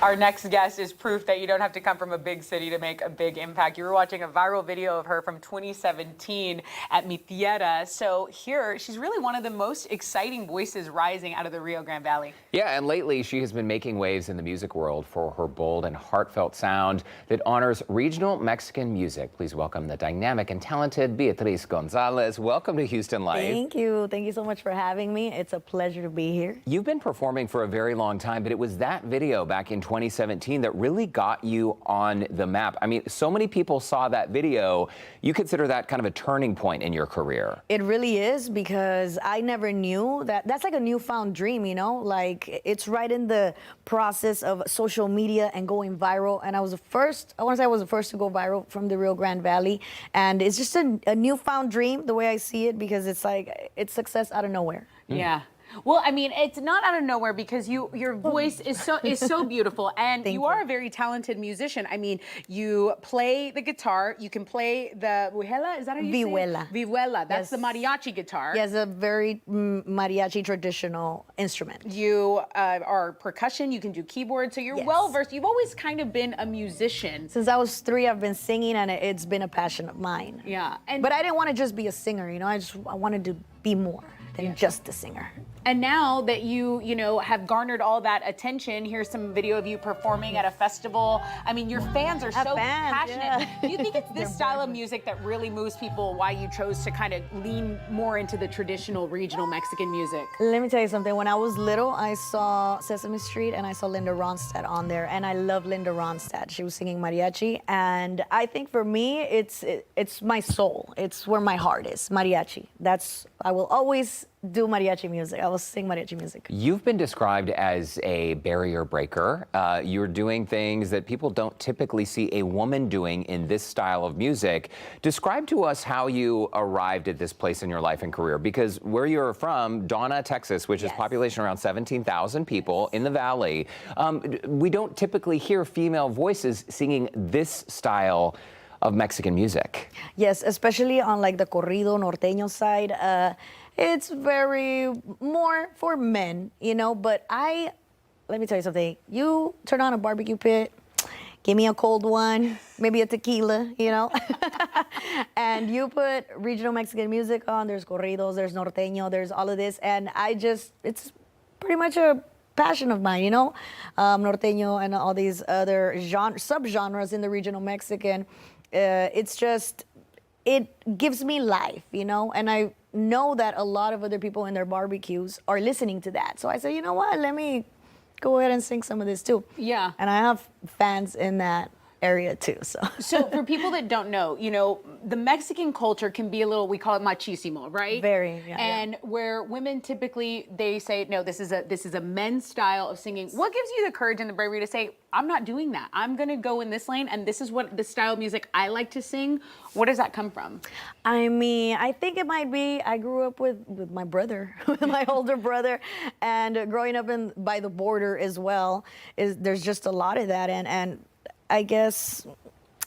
Our next guest is proof that you don't have to come from a big city to make a big impact. You were watching a viral video of her from 2017 at Mi Tierra. So here, she's really one of the most exciting voices rising out of the Rio Grande Valley. Yeah, and lately she has been making waves in the music world for her bold and heartfelt sound that honors regional Mexican music. Please welcome the dynamic and talented Beatriz Gonzalez. Welcome to Houston Life. Thank you. Thank you so much for having me. It's a pleasure to be here. You've been performing for a very long time, but it was that video back in 2017 that really got you on the map. I mean, so many people saw that video. You consider that kind of a turning point in your career. It really is, because I never knew that. That's like a newfound dream, you know? Like, it's right in the process of social media and going viral. And I was the first, I want to say I was the first to go viral from the Rio Grande Valley. And it's just a newfound dream, the way I see it, because it's like, it's success out of nowhere. Yeah. Well, I mean, it's not out of nowhere, because your voice is so beautiful, and you are a very talented musician. I mean, you play the guitar, you can play the vihuela, is that how you Vihuela. say it? Vihuela. That's Yes. the mariachi guitar. Yes, a very mariachi traditional instrument. You are percussion, you can do keyboard, so you're Yes. well versed. You've always kind of been a musician. Since I was 3, I've been singing, and it's been a passion of mine. Yeah. But I didn't want to just be a singer, you know? I wanted to be more than just a singer. And now that you have garnered all that attention, here's some video of you performing at a festival. I mean, your fans are so passionate. Yeah. Do you think it's this style of music that really moves people, why you chose to kind of lean more into the traditional regional Mexican music? Let me tell you something. When I was little, I saw Sesame Street and I saw Linda Ronstadt on there, and I love Linda Ronstadt. She was singing mariachi, and I think for me, it's my soul. It's where my heart is, mariachi. I will always do mariachi music. I will sing mariachi music. You've been described as a barrier breaker. You're doing things that people don't typically see a woman doing in this style of music. Describe to us how you arrived at this place in your life and career, because where you're from, Donna, Texas, which is population around 17,000 people in the valley, we don't typically hear female voices singing this style of Mexican music. Yes, especially on like the corrido norteño side. It's very more for men, you know, but let me tell you something. You turn on a barbecue pit, give me a cold one, maybe a tequila, you know, and you put regional Mexican music on, there's corridos, there's norteño, there's all of this, and it's pretty much a passion of mine, you know, norteño and all these other subgenres in the regional Mexican. It's just, it gives me life, you know, and I know that a lot of other people in their barbecues are listening to that. So I said, you know what, let me go ahead and sing some of this too. Yeah. And I have fans in that area too, so. So for people that don't know, you know, the Mexican culture can be a little, we call it machismo, right? Very, yeah. And where women typically, they say, no, this is a men's style of singing. What gives you the courage and the bravery to say, I'm not doing that. I'm gonna go in this lane, and this is what the style of music I like to sing. Where does that come from? I mean, I think it might be, I grew up with my brother, with my older brother, and growing up by the border as well, there's just a lot of that, and I guess,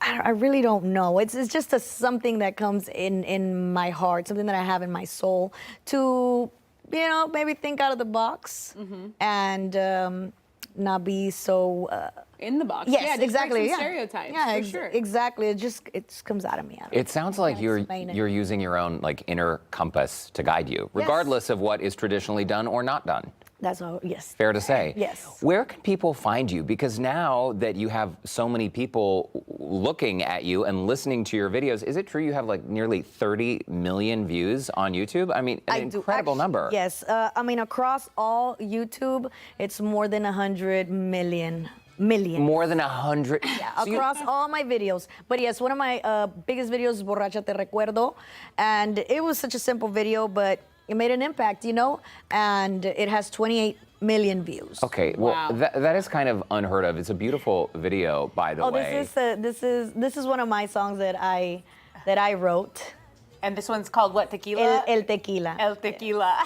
I really don't know. It's just something that comes in my heart, something that I have in my soul to, you know, maybe think out of the box and not be so in the box. Yes, yeah, just exactly. break some Yeah, stereotypes. yeah, for sure. exactly. It just comes out of me. It sounds like you're using your own like inner compass to guide you, regardless of what is traditionally done or not done. That's all. Yes. Fair to say. Yes. Where can people find you? Because now that you have so many people looking at you and listening to your videos, is it true you have like nearly 30 million views on YouTube? I mean, an incredible number. Yes. I mean, across all YouTube, it's more than 100 million. More than 100. Yeah, across all my videos. But yes, one of my biggest videos is Borracha Te Recuerdo. And it was such a simple video, but it made an impact, you know? And it has 28 million views. Okay, well, that is kind of unheard of. It's a beautiful video, by the way. This is one of my songs that I wrote. And this one's called what, tequila? El Tequila. El Tequila.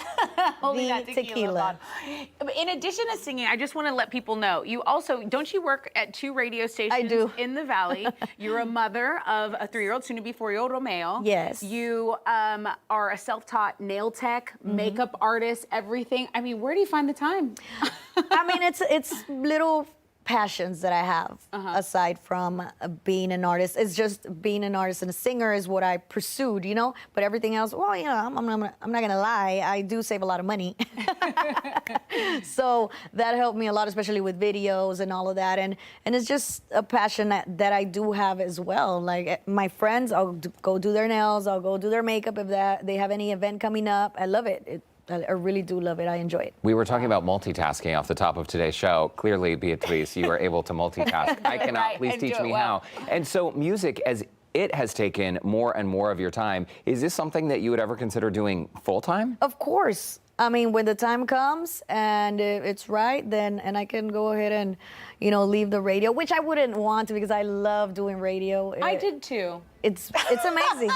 Only that tequila. In addition to singing, I just want to let people know, you also, don't you work at 2 radio stations I do. in the Valley? You're a mother of a 3-year-old, soon to be 4-year-old Romeo. Yes. You are a self-taught nail tech, makeup artist, everything. I mean, where do you find the time? I mean, it's little passions that I have aside from being an artist. It's just being an artist and a singer is what I pursued, you know. But everything else, well, you know, I'm not gonna lie, I do save a lot of money, so that helped me a lot, especially with videos and all of that. And it's just a passion that I do have as well. Like my friends, I'll go do their nails, I'll go do their makeup if they have any event coming up. I love it. I really do love it. I enjoy it. We were talking about multitasking off the top of today's show. Clearly, Beatriz, you are able to multitask. I cannot. Right, Please and teach do it me well. how. And so music, as it has taken more and more of your time, is this something that you would ever consider doing full time? Of course. I mean, when the time comes and it's right, then and I can go ahead and, you know, leave the radio, which I wouldn't want to because I love doing radio. I did too. It's amazing.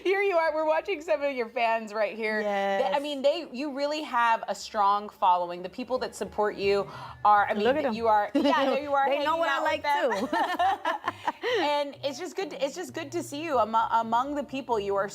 Here you are. We're watching some of your fans right here. Yes. I mean, you really have a strong following. The people that support you are. I mean, Look at 'em. you are. Yeah, I know you are. They know what I like too. And it's just good. It's just good to see you among the people. You are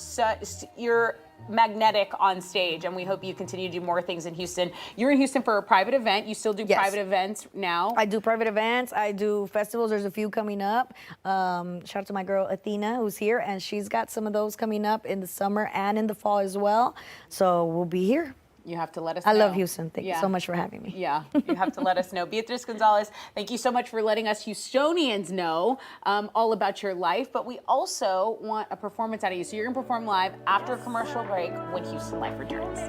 you're magnetic on stage, and we hope you continue to do more things in Houston. You're in Houston for a private event. You still do Yes. private events now. I do private events. I do festivals. There's a few coming up. Shout out to my girl Athena, who's here, and she's got some of those coming up in the summer and in the fall as well. So we'll be here. You have to let us know. I love Houston. Thank you Yeah. so much for having me. Yeah, you have to let us know. Beatriz Gonzalez, thank you so much for letting us Houstonians know all about your life, but we also want a performance out of you. So you're gonna perform live after a commercial break when Houston Life returns.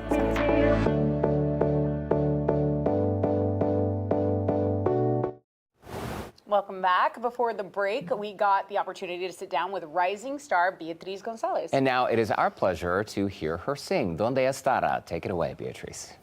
Welcome back. Before the break, we got the opportunity to sit down with rising star Beatriz Gonzalez. And now it is our pleasure to hear her sing. Donde estará? Take it away, Beatriz.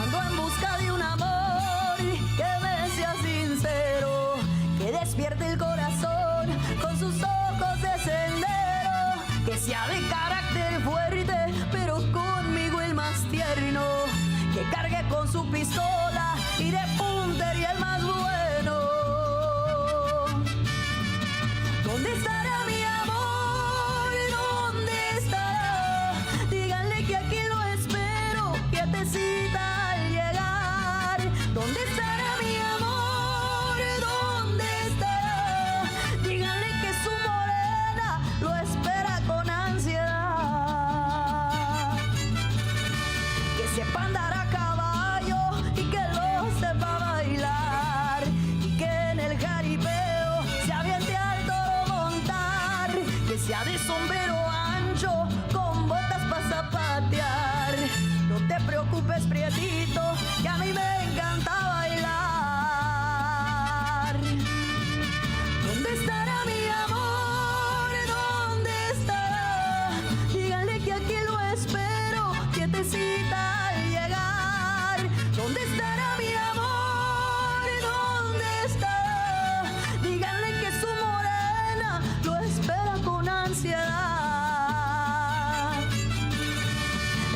Ando en busca de un amor que me sea sincero, que despierte el corazón con sus ojos de sendero, que sea de carácter fuerte, pero conmigo el más tierno, que cargue con su pistola y de puntería el más bueno. ¿Dónde estará mi amor? ¿Dónde estará? Díganle que aquí lo espero, quietecita al llegar. ¿Dónde estará mi amor? ¿Dónde estará? Díganle que su morena lo espera con ansiedad. Que sepa andar a caballo y que lo sepa bailar, y que en el jaripeo se aviente al toro montar, que sea de sombrero ancho con botas para zapatear. No te preocupes, prietito, que a mí me encanta bailar. ¿Dónde estará mi amor? ¿Dónde estará? Díganle que aquí lo espero, quietecita al llegar. ¿Dónde estará mi amor? ¿Dónde estará? Díganle que su morena lo espera con ansiedad.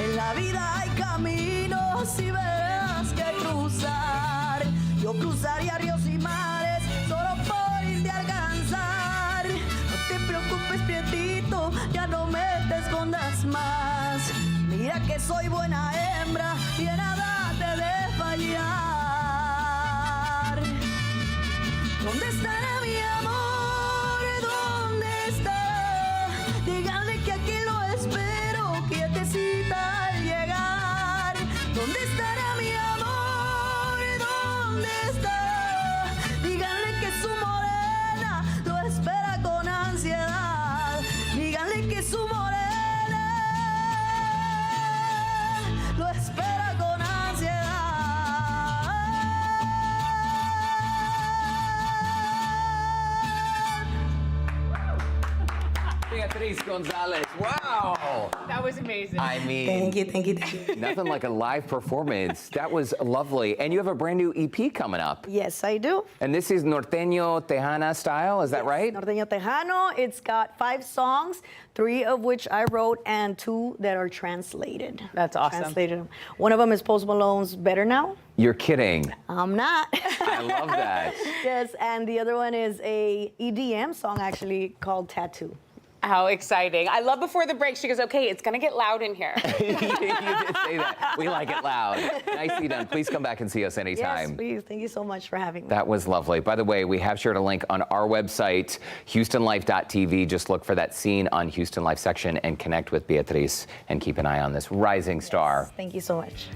En la vida hay caminos y veredas que cruzar. Yo cruzaría ríos y mares solo por irte a alcanzar. No te preocupes, prietito, ya no me te escondas más. Mira que soy buena hembra y en nada te de fallar. ¿Dónde estará mi amor? ¿Dónde estará? Díganle que aquí lo espero, quietecita al llegar. ¿Dónde estará mi amor? ¿Dónde estará? Díganle que su morena lo espera con ansiedad. Díganle que su morena lo espera con ansiedad. Beatriz Gonzalez, Wow. That was amazing. I mean, Thank you, thank you, thank you. nothing like a live performance. That was lovely. And you have a brand new EP coming up. Yes, I do. And this is Norteño Tejana style, is that right? Norteño Tejano. It's got 5 songs, 3 of which I wrote and 2 that are translated. That's awesome. Translated. One of them is Post Malone's Better Now. You're kidding. I'm not. I love that. Yes, and the other one is a EDM song actually called Tattoo. How exciting. I love before the break, she goes, okay, it's going to get loud in here. You did say that. We like it loud. Nicely done. Please come back and see us anytime. Yes, please. Thank you so much for having me. That was lovely. By the way, we have shared a link on our website, HoustonLife.tv. Just look for that scene on Houston Life section and connect with Beatriz and keep an eye on this rising star. Thank you so much.